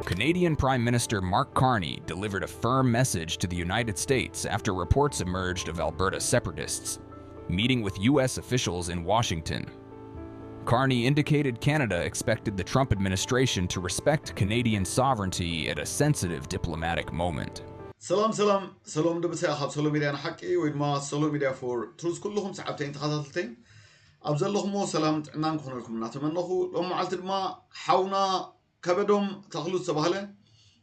Canadian Prime Minister Mark Carney delivered a firm message to the United States after reports emerged of Alberta separatists, meeting with U.S. officials in Washington. Carney indicated Canada expected the Trump administration to respect Canadian sovereignty at a sensitive diplomatic moment. سلام دبسي أخاب سلام ميديا نحكي ويدما سلام ميديا فور تروز كلهم ساعتين تخاطلتين أبزلهم سلام تعنان كون لكم نتمنى لهم على ما حاونا كبدهم تخلص سبهله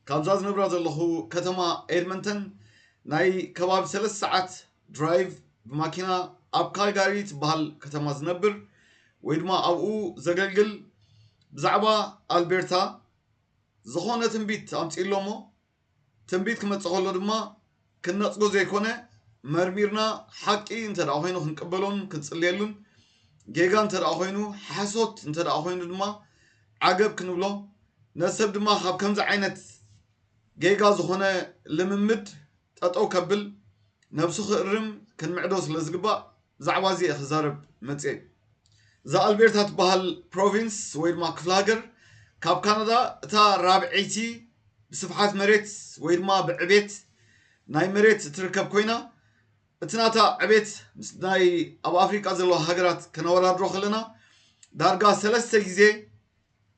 كابزاز نبرز الله كتما إيدمنتون ناي كباب 3 ساعات درايف بماكينة أبكاي غاريت بهال كتما زنبر ويدما أو زغلغل بزعبا ألبرتا زخونة تنبيت أمت إلومو تنبيت كما تقول دما كنصغو زيكونه مرميرنا حقي انت راهينو خنقبلون كنصليلون جيغان انت راهينو حسوت انت راهينو دما عقب كنبلو نسب دما خاب كمز عينت جيغا زخونه لممد تطو كبل نفسو خرم كنمعدو سلازغبا زعوازي خزارب مصي ذا البرتا تبهال بروفينس ويدما كفلاغر كاب كندا تا رابعيتي بصفحات مريت ويدما بعبيت ناي مريت تركب كوينا اتناتا عبيت ناي اب افريقيا زلو هاجرات كنورادرو خلنا دارغا 3 غزي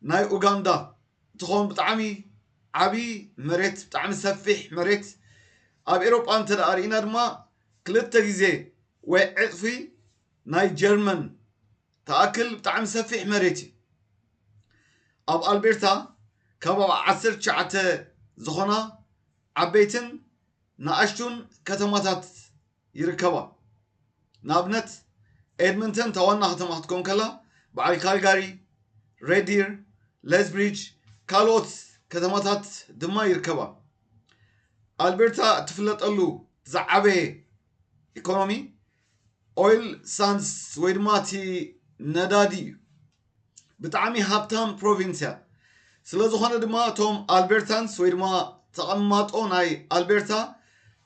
ناي اوغندا تخون بطعمي عبي مريت بطعم سفيح مريت اب اوروبا انت ارينا دما 2 غزي وعطفي ناي جيرمان تاكل بطعم سفيح مريتي اب البرتا كباب 10 شعته زخنا عبيتن ناشتون كتماتات يركبا نابنت إدمنتون توانا كتما تكون كلا بعد كالغاري ريدير ليزبريدج كالوت كتماتات دما يركبا ألبرتا تفلت ألو زعبه إيكونومي أويل سانس ويدماتي ندادي بتعمي هابتام بروفينسيا سلازو خانا دما توم ألبرتانس ويدما تقمات ناي ألبرتا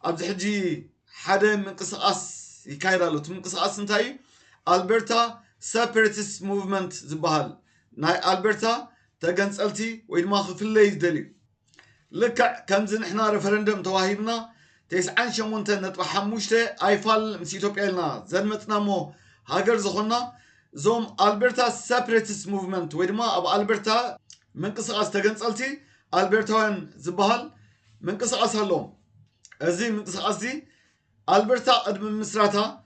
أبز حجي حدا من قصاص يكايرالو تم قصاص انتاي ألبرتا separatist movement زبهال ناي ألبرتا تغنصلتي ويدما خفلي يدلي لك كمزن احنا ريفرندم تواهيبنا 98.5 ايفال مس ኢትዮጵያ لنا زلمتنامو هاجر زخنا زوم ألبرتا separatist movement ويدما اب ألبرتا من قصاص تغنصلتي ألبرتاوين زبهال من قصاص هلوم ازي من قصاص دي ألبرتا قدم مسراتا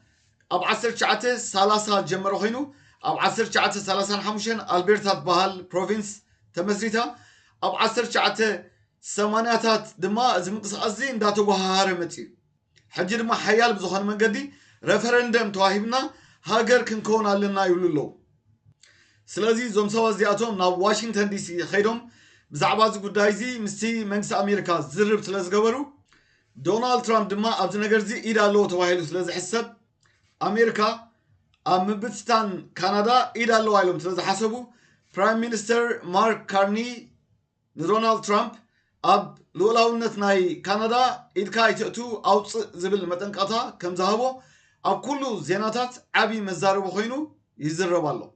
اب 10 شعته 30 جمرو خينو اب 10 شعته 35 ألبرتا بهال بروفينس تمسريتا اب 10 شعته 80 دما ازي من قصاص دي انداتو بهار متي حجي دما حيال بزخن منغدي ريفرندم تواهيبنا هاجر كنكون علينا يوللو سلازي زوم سوا زياتهم نا واشنطن دي سي خيدهم بزعبا زي غداي زي مسي منكس امريكا زرب تلازغبرو دونالد ترامب دما ابز نجر زي ايدالو تواهيلو سلازي حسب امريكا امبتستان كندا ايدالو ايلوم سلازي حسبو برايم مينستر مارك كارني دونالد ترامب اب لولاونت ناي كندا ايدكا يتتو اوص زبل متنقتا كم زهبو اب كله زيناتات عبي مزاربو خينو يزربالو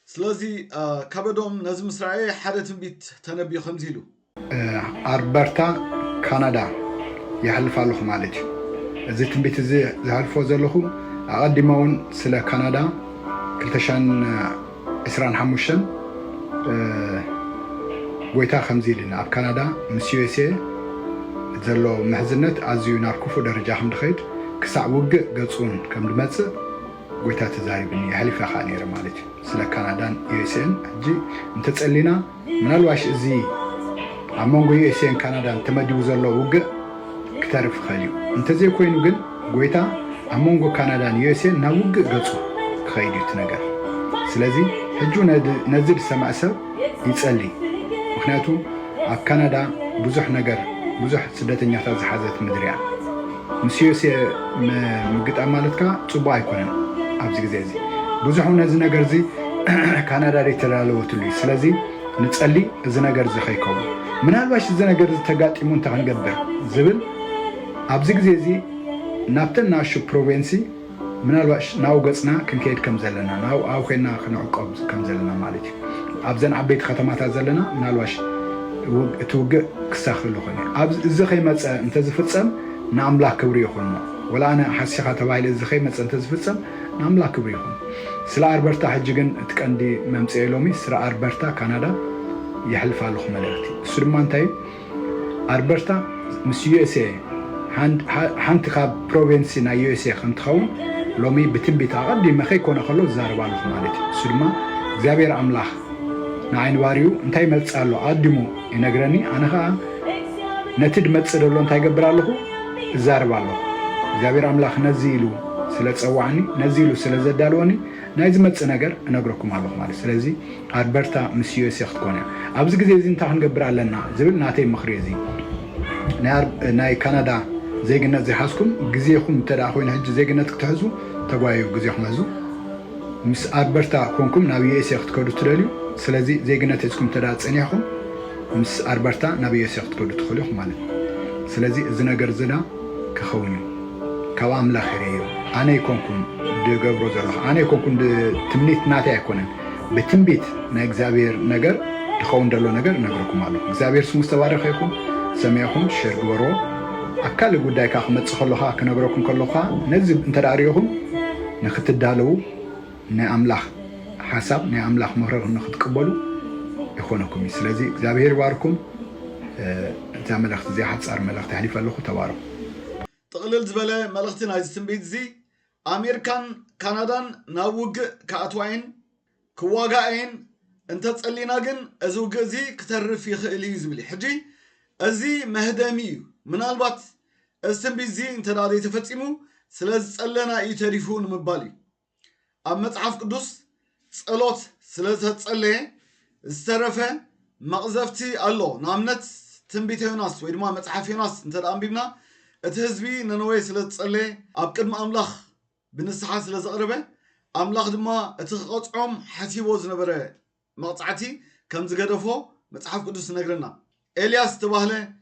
سلازي كبدوم نزم اسرائيل حدا تنبيت تنبي خمزيلو ألبرتا كندا يحلفالو مالتي زي تنبيت زي زحلفو زلخو اقدمون سلا كندا كلتشان اسران حموشن ويتا خمزيلنا اب كندا مسيو سي زلو محزنت ازيو ناركوفو درجه حمد خيد كسع وق قصون كم دمص ويتا تزاربني حلفا خانير مالتي سلا كندان يسن اجي انت تصلينا منالواش ازي امونغو يسن كندان تمديو زلو وق كترف خليو انت زي كوينو ግን ويتا امونغو كندان يسن ناوق قصو خيديت ነገር ስለዚህ ህጁ ነዝል ሰማዕሰብ ይጸልይ ምክንያቱም ኣብ ካናዳ ብዙሕ ነገር ብዙሕ ስደተኛታት ዝሓዘት ምድርያ مسيوس مقطع مالتك صبا يكون ابز غزي زي ብዙሕ ነዚ ነገር ዚ ካናዳ ሪተራለወትሉ ስለዚህ ንጸልይ እዚ ነገር ዚ ኸይከው ምናልባሽ እዚ ነገር ዚ ተጋጢሙ እንተ ክንገብር ዝብል ኣብዚ ግዜ ዚ ናብተናሹ ፕሮቪንሲ ምናልባሽ ናው ገጽና ክንከይድ ከም ዘለና ናው ኣብ ኮይና ክንዕቆብ ከም ዘለና ማለት እዩ ኣብዘን ዓበይቲ ከተማታት ዘለና ምናልባሽ توجه كساخل لخني أبز الزخي مثلا أنت زفتسم نعمله كبري يخونه ولا أنا حسيخة تبعي الزخي مثلا أنت زفتسم نعمله كبري يخون سلا أربرتا حججن تكندي ممسي لومي سلا أربرتا كندا يحلف على خملاتي سلمان تاي أربرتا مسيو سي حنت خاب بروفينسي نا يو سي خنتخون لومي بتنبيت عقدي ما خيكون خلو زارب على خملاتي سلمان زابير أملاح نعين واريو انتاي ملصالو ادمو ينغرني انا ها نتد متصدلو انتاي غبرالو زاربالو እግዚአብሔር አምላክ ነዚሉ ስለጸዋኒ ነዚሉ ስለዘዳልወኒ ናይዝ መጽ ነገር እነግረኩም አለሁ ማለት ስለዚህ አልበርታ ምስዮ ሲያክት ኮነ አብዝ ጊዜ እዚህ እንታ እንገብራለና ዝብል ናተይ ምኽሪ እዚ ናይ ካናዳ ዜግነት ዝሓስኩም ጊዜኹም ተዳ ኮይነ ህጅ ዜግነት ክትሕዙ ተጓዩ ጊዜኹም ህዙ ምስ አልበርታ ኮንኩም ናብ ዩኤስ ክትከዱ ትደልዩ ስለዚህ ዜግነት እስኩም ተዳ ጸኒያኹም ምስ አልበርታ ናብ ዩኤስ ክትከዱ ትኽእሉ ማለት ስለዚህ እዚ ነገር ዝና ከኸውኝ ካብ አምላኽ ሄሪዮ አነ ይኮንኩም ደገብሮ ዘለው አነ ይኮንኩም ትምኒት ናተ አይኮነን በትንቢት ናይ እግዚአብሔር ነገር ድኸው እንደሎ ነገር ነግረኩም አለሁ እግዚአብሔር ስሙ ተባረከ ይኹን ሰማያኹም ሸርግወሮ አካል ጉዳይ ካኽ መጽኸለኻ ከነግረኩም ከለኻ ነዚህ እንተዳሪኹም ንኽትዳለው ናይ አምላኽ حساب نعم أملاك مهرر نخد قبلوا يخونكم سلازي زابير واركم زي ملخت زي حد صار ملخت تحليف الله تبارك تقلل زبالة ملختنا هاي التنبيت زي أمريكان كندان ناوج كأتوين كواجعين أنت تسألينا جن أزوج زي كتر في خلي زبلي حجي أزي مهدامي من البات التنبيت زي أنت رادي تفتيمو سلاز تسألنا يتعرفون مبالي أما تعرف قدوس صلوت سلازة تصلي استرفة مغزفتي الله نامنت تنبيت يوناس ويدما متحف يوناس انت الآن بيبنا اتهزبي ننوي سلازة تصلي أبقد ما أملاخ بنسحة سلازة قربة أملاخ دما اتخقطعهم حسيبو زنبرة مقطعتي كم زقدفو متحف قدوس نقرنا إلياس تباهله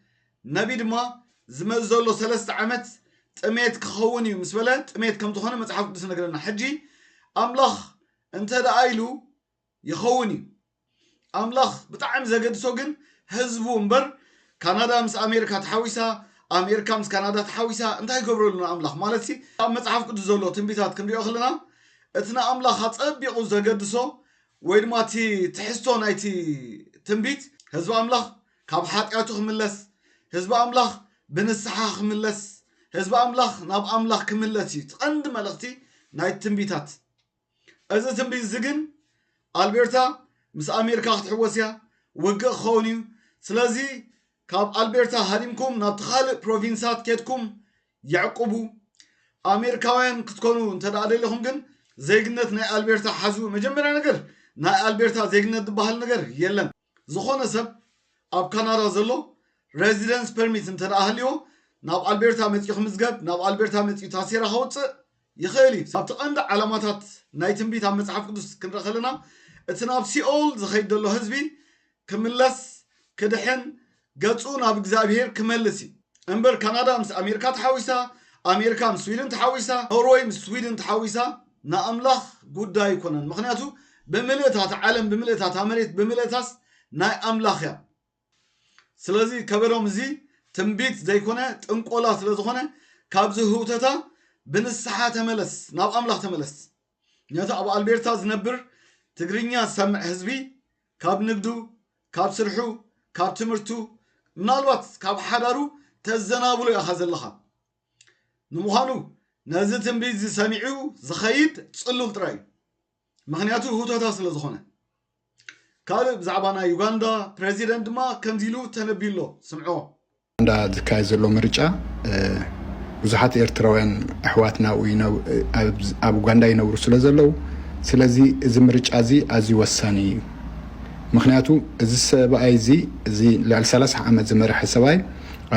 نبي دما زمزولو 3 عمت تأميت كخوني ومسبلة تأميت كم تخوني متحف قدوس نقرنا حجي أملاخ انت دايلو يخوني املاخ بتعم زقد سوغن حزبو انبر كندا مس امريكا تحويسا امريكا مس كندا تحويسا انت يقبروا لنا املاخ مالتي مصحف قدس زولو تنبيتات كنريو خلنا اتنا املاخ اصبيقو زقدسو ويدماتي تحسو نايتي تنبيت حزب املاخ كاب حاطياتو خملس حزب املاخ بنصحا خملس حزب املاخ ناب املاخ كملتي تقند ملختي نايت تنبيتات أذا تنبي زجن ألبرتا مس أمريكا تحوسيا وجه خوني سلازي كاب ألبرتا هريمكم نبتخال بروفينسات كيتكم يعقوبو أمريكاوين كتكونوا انتدعى لهم جن زيجنت ناي ألبرتا حزو مجمّرة نجر ناي ألبرتا زيجنت بحال نجر يلن زخون سب أب كندا زلو residence permit انتدعى ليو ناب ألبرتا متي خمسجب ناب ألبرتا متي تاسيرة هوت يخيلي سبتقند علامات نايتن بيت عم مصحف قدس كنرخلنا اتناب سيول زخيد له حزبي كملس كدحن قصون اب እግዚአብሔር كملسي امبر كندا مس امريكا تحويسا امريكا مس سويدن تحويسا نوروي مس سويدن تحويسا نا املاخ ጉዳይ ይኮነን ምክንያቱ በመለታት ዓለም በመለታት አመሬት በመለታስ ናይ አምላኽ ያ ስለዚህ ከበሮም እዚ ትንቢት ዘይኮነ ጥንቆላ ስለዝኾነ ካብዚ ህውተታ بنسحة تملس ناب أملاخ تملس نياتا أبو ألبرتا زنبر تقرينيا سمع حزبي كاب نقدو كاب سرحو كاب تمرتو منالوات كاب حدارو تزنابلو يأخذ اللخا نموهانو نازلتن بيزي سامعو زخيد تصلو التراي مغنياتو هو تهتاس لزخونة كالب زعبانا يوغاندا بريزيدنت ما كنزيلو تنبيلو سمعوه عند ذكاي زلو مرجع ብዙሓት ኤርትራውያን ኣሕዋትና ወይናው ኣብ ኡጋንዳ ይነብሩ ስለዘለው ስለዚህ እዚ ምርጫ እዚ ኣዝዩ ወሳኒ እዩ ምክንያቱ እዚ ሰብኣይ እዚ ላል 30 ዓመት ዝመርሐ ሰብኣይ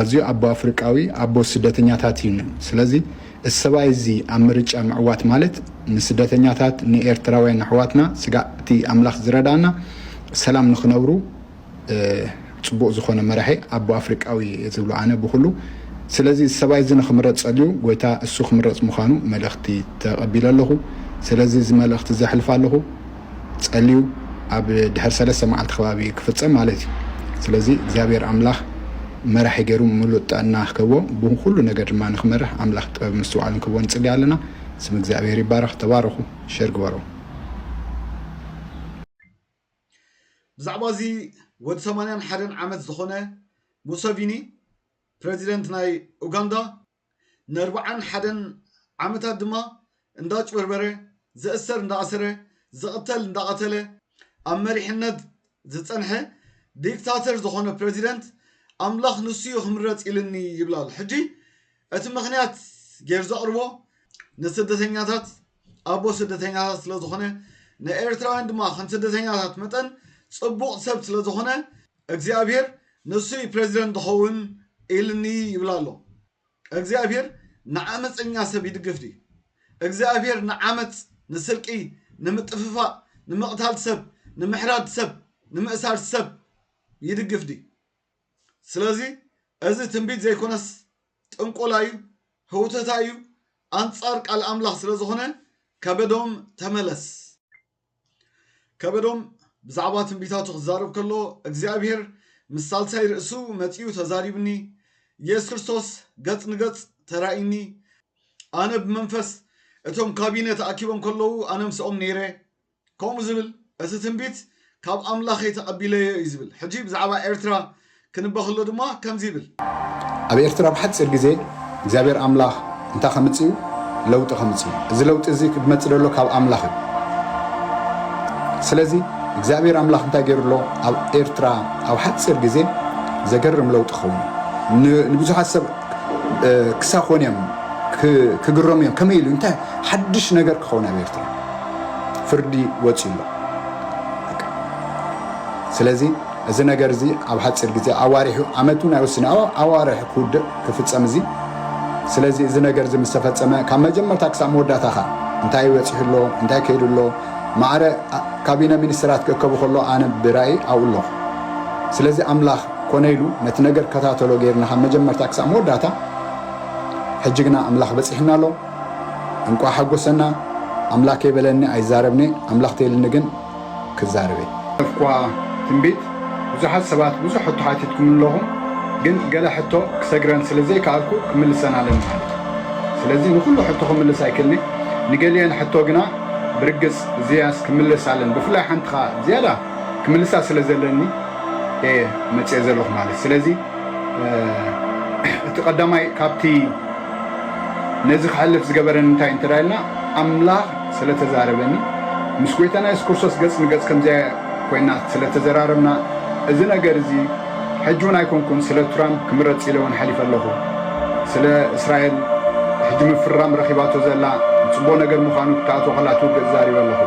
ኣዝዩ ኣቦ ኣፍሪቃዊ ኣቦ ስደተኛታት እዩ ስለዚህ እዚ ሰብኣይ እዚ ኣብ ምርጫ ምዕዋት ማለት ንስደተኛታት ንኤርትራውያን ኣሕዋትና ስጋእቲ ኣምላኽ ዝረዳና ሰላም ንኽነብሩ ጽቡቕ ዝኾነ መራሒ ኣቦ ኣፍሪቃዊ ዝብሉ ኣነ ብኩሉ ስለዚህ ሰብኣይ ዝነ خمرت ጸልዩ ጎይታ እሱ خمرت ምዃኑ መልእኽቲ ተቀቢለ ኣለኹ ስለዚህ እዚ መልእኽቲ ዘሕልፍ ኣለኹ ጸልዩ ኣብ ድሕር 3 መዓልቲ ከባቢ ክፍጸም ማለት እዩ ስለዚህ እግዚአብሔር አምላኽ መራሒ ገይሩ ሙሉእ ጥዕና ክህቦ ብኩሉ ነገር ድማ ንክመርሕ አምላኽ ጥበብ ምስትውዓል ክህቦ ንፅሊ ኣለና ስም እግዚአብሔር ይባረኽ ተባረኹ ሸር ግበሩ ብዛዕባ እዚ ወዲ 81 ዓመት ዝኾነ ሙሰቪኒ ፕሬዚደንት ናይ ኡጋንዳ ን41 ዓመታት ድማ እንዳጭበርበረ ዝእሰር እንዳኣሰረ ዝቕተል እንዳቐተለ ኣብ መሪሕነት ዝፀንሐ ዲክታተር ዝኾነ ፕሬዚደንት ኣምላኽ ንስዩ ክምረፅ ኢልኒ ይብላል ሕጂ እቲ ምክንያት ገይሩ ዘቕርቦ ንስደተኛታት ኣቦ ስደተኛታት ስለ ዝኾነ ንኤርትራውያን ድማ ከም ስደተኛታት መጠን ፅቡቕ ሰብ ስለ ዝኾነ እግዚኣብሔር ንስዩ ፕሬዚደንት ዝኸውን ኢልኒ ይብላ ኣሎ እግዚኣብሔር ንዓመፀኛ ሰብ ይድግፍ ዲ እግዚአብሔር ንዓመፅ ንስርቂ ንምጥፍፋእ ንምቕታል ሰብ ንምሕራድ ሰብ ንምእሳር ሰብ ይድግፍ ዲ ስለዚ እዚ ትንቢት ዘይኮነስ ጥንቆላ እዩ ህውተታ እዩ አንጻር ቃል አምላኽ ስለ ዝኾነ ከበዶም ተመለስ ከበዶም ብዛዕባ ትንቢታቱ ክዛረብ ከሎ እግዚአብሔር ምስ ሳልሳይ ርእሱ መፂኡ ተዛሪብኒ ኢየሱስ ክርስቶስ ገጽ ንገጽ ተራኢኒ ኣነ ብመንፈስ እቶም ካቢኔት ተኣኪቦም ከለዉ ኣነ ምስኦም ነይረ ከምኡ ዝብል እቲ ትንቢት ካብ ኣምላኸይ ተቐቢለዮ እዩ ዝብል ሕጂ ብዛዕባ ኤርትራ ክንበኸሎ ድማ ከምዚ ይብል ኣብ ኤርትራ ብሓፂር ግዜ እግዚአብሔር ኣምላኽ እንታይ ከምፅኡ ለውጢ ከምፅኡ እዚ ለውጢ እዚ ክመፅእ ደሎ ካብ ኣምላኽ እዩ ስለዚ እግዚአብሔር ኣምላኽ እንታይ ገይሩሎ ኣብ ኤርትራ ኣብ ሓፂር ግዜ ዘገርም ለውጢ ክኸውን ንብዙሓት ሰብ ክሳኾን እዮም ክግረሙ እዮም ከመይ ኢሉ እንታይ ሓድሽ ነገር ክኸውን ኣብ ኤርትራ ፍርዲ ወፂኡ ኣሎ ስለዚ እዚ ነገር እዚ ኣብ ሓፂር ግዜ ኣዋሪሑ ዓመቱን ኣይወስን ኣዋሪሑ ክውድእ ክፍፀም እዚ ስለዚ እዚ ነገር እዚ ምስ ተፈፀመ ካብ መጀመርታ ክሳብ መወዳእታ ኸ እንታይ ወፂሑሎ እንታይ ከይዱሎ ማዕረ ካቢነ ሚኒስትራት ክእከቡ ከሎ ኣነ ብራእይ ኣብኡ ኣለኹ ስለዚ ኣምላኽ ኮነ ኢሉ ነቲ ነገር ከታተሎ ገይርና ካብ መጀመርታ ክሳብ መወዳእታ ሕጂ ግና ኣምላኽ በፂሕና ኣሎ እንቋ ሓጎሰና ኣምላኽ የበለኒ ኣይዛረብኒ ኣምላኽ ተይልኒ ግን ክዛረበ እኳ ትንቢት ብዙሓት ሰባት ብዙሕ ሕቶ ሓቲትኩም ኣለኹም ግን ገለ ሕቶ ክሰግረን ስለዘይከኣልኩ ክምልሰን ኣለኒ ማለት ስለዚ ንኩሉ ሕቶ ክምልስ ኣይክልኒ ንገሊአን ሕቶ ግና ብርግፅ ዝያስ ክምልስ ኣለን ብፍላይ ሓንቲኻ ዝያዳ ክምልሳ ስለ ዘለኒ መፅአ ዘለኹ ማለት ስለዚ እቲ ቀዳማይ ካብቲ ነዚ ክሕልፍ ዝገበረን እንታይ እንተዳይልና ኣምላኽ ስለተዛረበኒ ምስ ጎይታና ኢየሱስ ክርስቶስ ገጽ ንገጽ ከምዚያ ኮይና ስለተዘራረብና እዚ ነገር እዚ ሕጂ እውን ኣይኮንኩን ስለ ትራምፕ ክምረፅ ኢለ እውን ሓሊፈ ኣለኹ ስለ እስራኤል ሕጂ ምፍራም ረኺባቶ ዘላ ፅቡቅ ነገር ምዃኑ ክተኣትዎ ከላ ትውግእ ዛሪበ ኣለኹ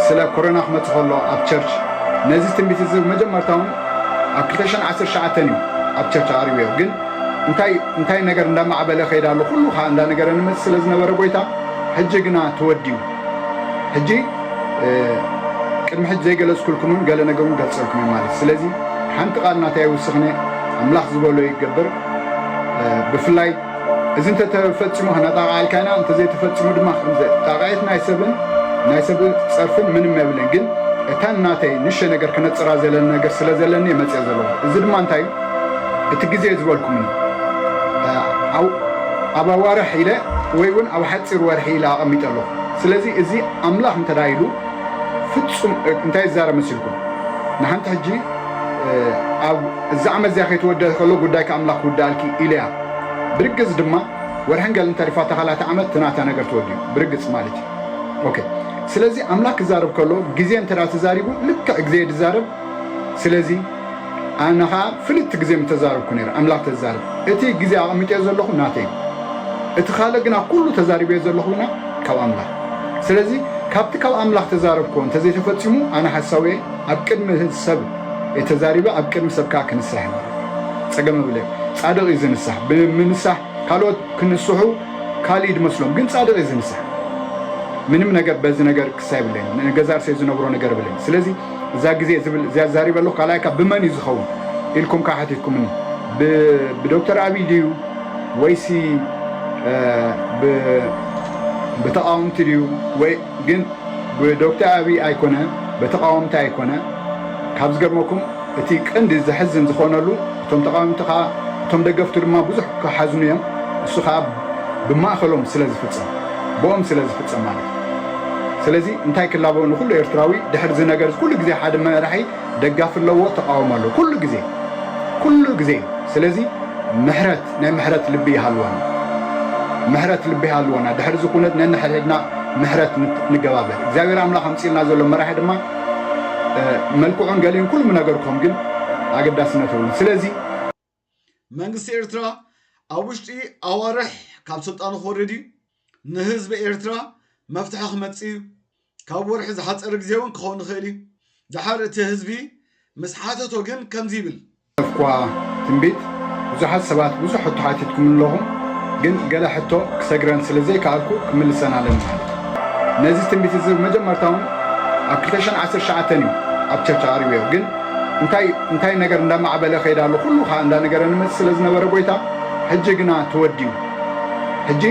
ስለ ኮሮና ክመፅእ ከሎ ኣብ ቸርች ነዚ ትንቢት እዚ መጀመርታ እውን ኣብ 2019 እዩ ኣብ ቸርች ኣቕሪቡ እዮ ግን እንታይ ነገር እንዳማዕበለ ከይዳ ኣሎ ኩሉ ከዓ እንዳነገረ ንመፅእ ስለ ዝነበረ ጎይታ ሕጂ ግና ተወዲዩ ሕጂ ቅድሚ ሕጂ ዘይገለፅኩልኩምን ገለ ነገሩን ገልፀልኩም እዩ ማለት ስለዚ ሓንቲ ቃል ናተይ ይውስኽኒ ኣምላኽ ዝበሎ ይገብር ብፍላይ እዚ እንተተፈፂሙ ክነጣቃልካ ኢና እንተዘይተፈፂሙ ድማ ጣቃየት ናይ ሰብ ፀርፍን ምንም የብልን ግን እታ ናተይ ንእሸ ነገር ክነፅራ ዘለና ነገር ስለ ዘለኒ መፅአ ዘለዎ እዚ ድማ እንታይ እቲ ግዜ ዝበልኩም ኣብ ኣዋርሕ ኢለ ወይ እውን ኣብ ሓፂር ወርሒ ኢለ ኣቐሚጥ ኣለኹ ስለዚ እዚ ኣምላኽ እንተዳይሉ ፍጹም እንታይ ይዛረብ መሲልኩም ንሓንቲ ሕጂ ኣብ እዚ ዓመት እዚኣ ከይተወድአ ከሎ ጉዳይ ከኣምላኽ ክውዳእልኪ ኢለያ ብርግፅ ድማ ወርሕን ገል እንተሪፋታ ካልኣቲ ዓመት ትናታ ነገር ተወዲዩ ብርግፅ ማለት እዩ ኦኬ ስለዚ ኣምላኽ ክዛረብ ከሎ ግዜ እንተዳ ተዛሪቡ ልክዕ ግዜ ድዛረብ ስለዚ ኣነ ኸዓ ፍልቲ ግዜ ምተዛረብኩ ነይረ ኣምላኽ ተዛረብ እቲ ግዜ ኣቐሚጥዮ ዘለኹ ናተይ እቲ ካልእ ግና ኩሉ ተዛሪብዮ ዘለኹ ግና ካብ ኣምላኽ ስለዚ ካብቲ ካብ ኣምላኽ ተዛረብኮ እንተዘይተፈፂሙ ኣነ ሓሳብ ኣብ ቅድሚ ሰብ የተዛሪበ ኣብ ቅድሚ ሰብካ ክንስራሕ ማለት ፀገም ብለ ጻድቕ እዩ ዝንሳሕ ብምንሳሕ ካልኦት ክንስሑ ካሊእ ድመስሎም ግን ጻድቕ እዩ ዝንሳሕ ምንም ነገር በዚ ነገር ክሳይ ብለኝ ገዛር ሰይ ዝነብሮ ነገር ብለኝ ስለዚ እዛ ግዜ ዝብል እዚያ ዛሪበ ኣለኹ ካልኣይካ ብመን እዩ ዝኸውን ኢልኩም ካ ሓቲትኩምኒ ብዶክተር ኣብይ ድዩ ወይሲ بتقاومت ديو وجن بدكتور أبي أيقونة بتقاومت أيقونة كابز قرمكم اتي قند زحزن زخونلو توم تقامتخا توم دغفتو دما بزح كحزنيم اسخا بماخلهم سلاز فصم بوم سلاز فصم ማለት ስለዚህ እንታይ ክላበው ነው ሁሉ ኤርትራዊ ድሕር ዝ ነገር ሁሉ ግዜ ሓደ መራሒ ደጋፍለዎ ተቃውማሉ ሁሉ ግዜ ስለዚህ ምሕረት ናይ ምሕረት ልቢ ይሃልዋና ምሕረት ልቢ ይሃልዋና ድሕር ዝ ኩነት ነንሕልና ምሕረት ንገባበል እግዚአብሔር አምላክ አምጪልና ዘሎ መራሒ ድማ መልኩዑን ገሊን ኩሉ ነገርኩም ግን አገዳስነቱ ስለዚህ መንግስት ኤርትራ አውሽጢ አዋርሕ ካብ ስልጣኑ ኾረዲ ንህዝብ ኤርትራ መፍትሕ ክመጽእ ካብ ወርሒ ዝሓፀረ ግዜውን ክኸውን ይኽእል እዩ ድሓር እቲ ህዝቢ ምስ ሓተቶ ግን ከምዚ ይብል እኳ ትንቢት ብዙሓት ሰባት ብዙሕ ሕቶ ሓቲትኩም ኣለኹም ግን ገለ ሕቶ ክሰግረን ስለዘይከኣልኩ ክምልሰና ኣለና ማለት ነዚ ትንቢት እዚ መጀመርታውን ኣብ 2019 እዩ ኣብ ቸርች ቀሪቡ ግን እንታይ ነገር እንዳማዕበለ ኸይዳሉ ኩሉ ኻ እንዳ ነገር ንመጽእ ስለ ዝነበረ ጎይታ ሕጂ ግና ተወዲዩ ሕጂ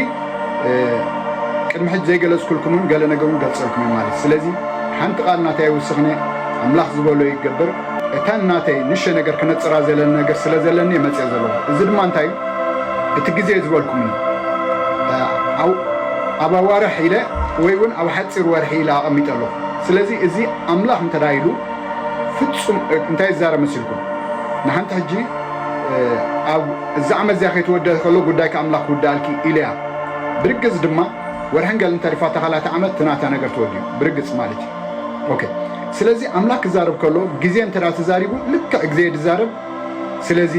ቅድሚ ሕጂ ዘይገለጽኩልኩምን ገለ ነገሩን ገልጸልኩም ማለት ስለዚህ ሓንቲ ቃል ናተይ ውስኽነ ኣምላኽ ዝበሎ ይገብር እታ ናተይ ንእሽተ ነገር ክነፅራ ዘለና ነገር ስለ ዘለኒ መጽእ ዘለዎ እዚ ድማ እንታይ እቲ ግዜ ዝበልኩም ኣብ ኣዋርሕ ኢለ ወይ እውን ኣብ ሓፂር ወርሒ ኢለ ኣቐሚጥ ኣለኹ ስለዚ እዚ ኣምላኽ እንተዳይሉ ፍጹም እንታይ ዝዛረብ መሲልኩም ንሓንቲ ሕጂ ኣብ እዚ ዓመት እዚኣ ከይትወደእ ከሎ ጉዳይ ከኣምላኽ ክውዳእልኪ ኢልያ ብርግጽ ድማ ወርሕን ገለን ተሪፋ ተኻላተ ዓመት ትናታ ነገር ተወዲዩ ብርግጽ ማለት እዩ ኦኬ ስለዚ ኣምላኽ ክዛረብ ከሎ ግዜ እንተዳ ተዛሪቡ ልክዕ ግዜ ዝዛረብ ስለዚ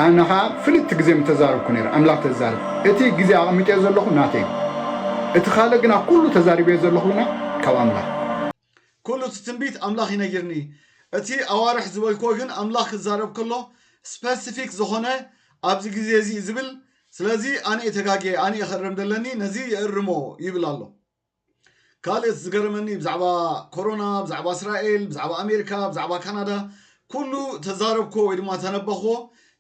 ኣነኻ ፍልቲ ግዜ ምተዛረብኩ ነይረ ኣምላኽ ተዛረብ እቲ ግዜ ኣቐሚጠ ዘለኹ ናተይ እቲ ካልእ ግና ኩሉ ተዛሪበ ዘለኹ ግና ካብ ኣምላኽ ኩሉ ትንቢት ኣምላኽ ይነግርኒ እቲ ኣዋርሕ ዝበልኮ ግን ኣምላኽ ክዛረብ ከሎ ስፔሲፊክ ዝኾነ ኣብዚ ግዜ እዚ ዝብል ስለዚ ኣነ የተጋጌ ኣነ የኸረም ደለኒ ነዚ የእርሞ ይብል ኣሎ ካልእ ዝገርመኒ ብዛዕባ ኮሮና ብዛዕባ እስራኤል ብዛዕባ ኣሜሪካ ብዛዕባ ካናዳ ኩሉ ተዛረብኮ ወይ ድማ ተነበኽዎ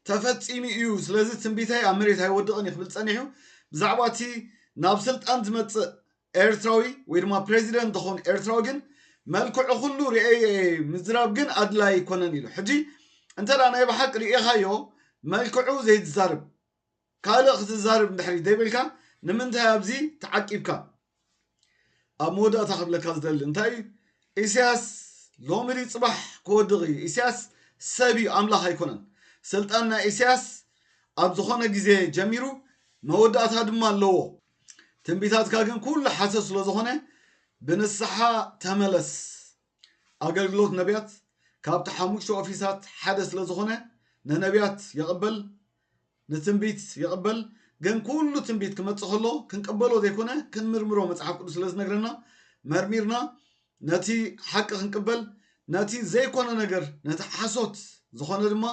ተፈጺሚ እዩ ስለዚ ትንቢተይ ኣብ መሬት ኣይወድቕን ይኽብል ጸኒሑ ብዛዕባ እቲ ናብ ስልጣን ዝመጽእ ኤርትራዊ ወይ ድማ ፕሬዚደንት ዝኾን ኤርትራዊ ግን መልክዑ ኩሉ ርአየ ምዝራብ ግን ኣድላይ ይኮነን ኢሉ ሕጂ እንተዳ ናይ ብሓቂ ርኢኻዮ መልክዑ ዘይትዛርብ ካልእ ክትዛርብ እንድሕሪ ዘይብልካ ንምንታይ ኣብዚ ተዓቂብካ ኣብ መወዳእታ ክብለካ ዝደሊ እንታይ ኢሳያስ ሎሚ ፅባሕ ክወድቕ እዩ ኢሳያስ ሰብ እዩ ኣምላኽ ኣይኮነን ስልጣን ናይ ኢሳያስ ኣብ ዝኾነ ግዜ ጀሚሩ መወዳእታ ድማ ኣለዎ ትንቢታትካ ግን ኩሉ ሓሰብ ስለ ዝኾነ ብንስሓ ተመለስ ኣገልግሎት ነቢያት ካብቲ ሓሙሽተ ኦፊሳት ሓደ ስለ ዝኾነ ንነቢያት የቕበል ንትንቢት የቕበል ግን ኩሉ ትንቢት ክመጽእ ከሎ ክንቀበሎ ዘይኮነ ክንምርምሮ መጽሓፍ ቅዱስ ስለ ዝነግረና መርሚርና ነቲ ሓቂ ክንቅበል ነቲ ዘይኮነ ነገር ነቲ ሓሶት ዝኾነ ድማ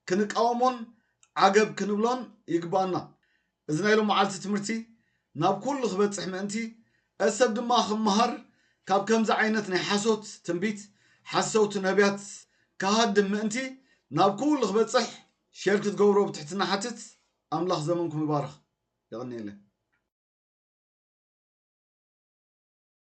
ክንቃወሞን ዓገብ ክንብሎን ይግባአና እዚ ናይ ሎም መዓልቲ ትምህርቲ ናብ ኩሉ ክበጽሕ ምእንቲ እሰብ ድማ ክመሃር ካብ ከምዚ ዓይነት ናይ ሓሶት ትንቢት ሓሰውቲ ነቢያት ካሃድም ምእንቲ ናብ ኩሉ ክበጽሕ ሼር ክትገብሮ ብትሕትና ሓትት ኣምላኽ ዘመንኩም ይባርኽ ይቕኒየለን